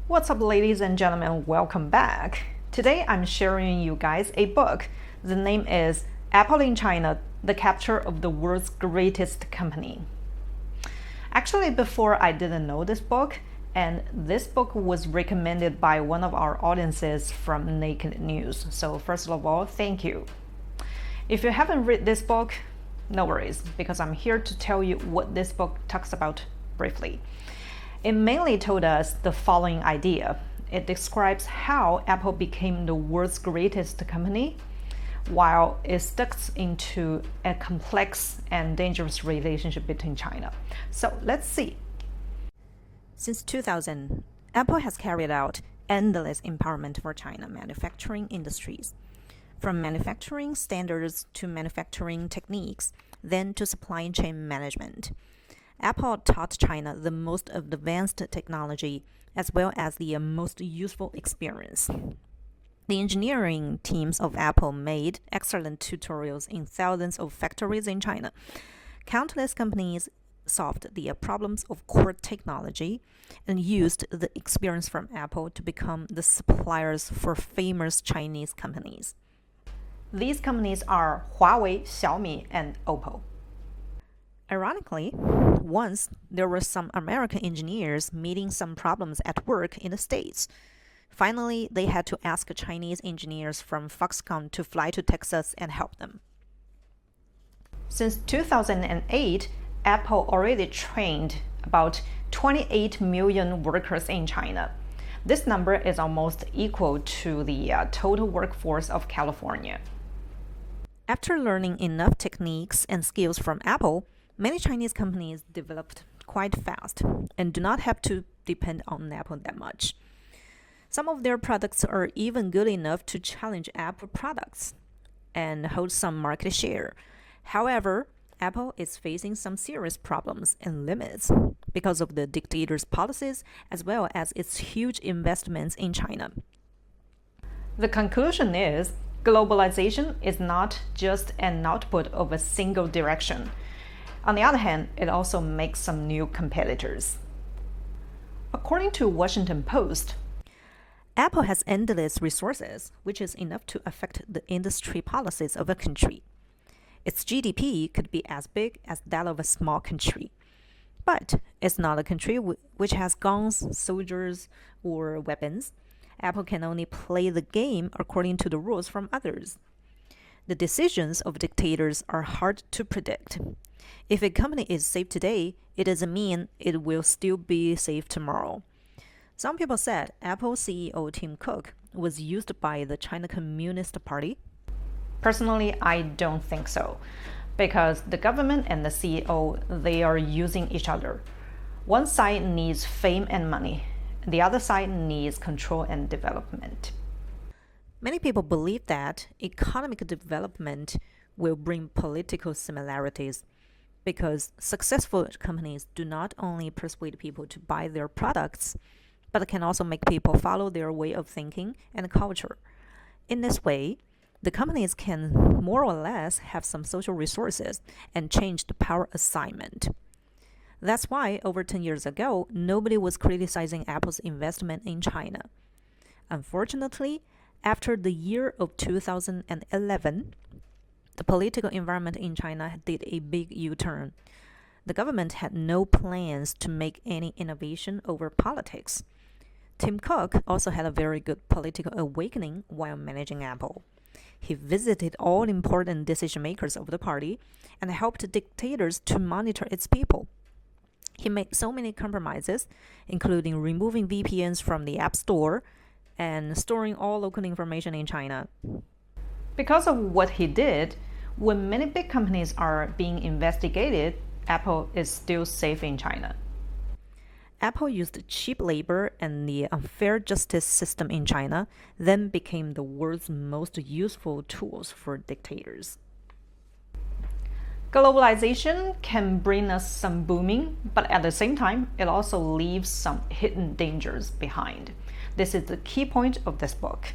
What's up, ladies and gentlemen? Welcome back. Today I'm sharing you guys a book. The name is Apple in China, The Capture of the World's Greatest Company. Actually, before I didn't know this book, and this book was recommended by one of our audiences from Naked News. So first of all, thank you. If you haven't read this book, no worries, because I'm here to tell you what this book talks about briefly. It mainly told us the following idea. It describes how Apple became the world's greatest company, while it stuck into a complex and dangerous relationship between China. So let's see. Since 2000, Apple has carried out endless empowerment for China manufacturing industries, from manufacturing standards to manufacturing techniques, then to supply chain management. Apple taught China the most advanced technology as well as the most useful experience. The engineering teams of Apple made excellent tutorials in thousands of factories in China. Countless companies solved the problems of core technology and used the experience from Apple to become the suppliers for famous Chinese companies. These companies are Huawei, Xiaomi, and Oppo. Ironically, once there were some American engineers meeting some problems at work in the States. Finally, they had to ask Chinese engineers from Foxconn to fly to Texas and help them. Since 2008, Apple already trained about 28 million workers in China. This number is almost equal to the total workforce of California. After learning enough techniques and skills from Apple, many Chinese companies developed quite fast and do not have to depend on Apple that much. Some of their products are even good enough to challenge Apple products and hold some market share. However, Apple is facing some serious problems and limits because of the dictator's policies as well as its huge investments in China. The conclusion is globalization is not just an output of a single direction. On the other hand, it also makes some new competitors. According to Washington Post, Apple has endless resources, which is enough to affect the industry policies of a country. Its GDP could be as big as that of a small country. But it's not a country which has guns, soldiers, or weapons. Apple can only play the game according to the rules from others. The decisions of dictators are hard to predict. If a company is safe today, it doesn't mean it will still be safe tomorrow. Some people said Apple CEO Tim Cook was used by the China Communist Party. Personally, I don't think so, because the government and the CEO, they are using each other. One side needs fame and money. The other side needs control and development. Many people believe that economic development will bring political similarities because successful companies do not only persuade people to buy their products, but can also make people follow their way of thinking and culture. In this way, the companies can more or less have some social resources and change the power assignment. That's why over 10 years ago, nobody was criticizing Apple's investment in China. Unfortunately, after the year of 2011, the political environment in China did a big U-turn. The government had no plans to make any innovation over politics. Tim Cook also had a very good political awakening while managing Apple. He visited all important decision makers of the party and helped dictators to monitor its people. He made so many compromises, including removing VPNs from the App Store and storing all local information in China. Because of what he did, when many big companies are being investigated, Apple is still safe in China. Apple used cheap labor and the unfair justice system in China, then became the world's most useful tools for dictators. Globalization can bring us some booming, but at the same time, it also leaves some hidden dangers behind. This is the key point of this book.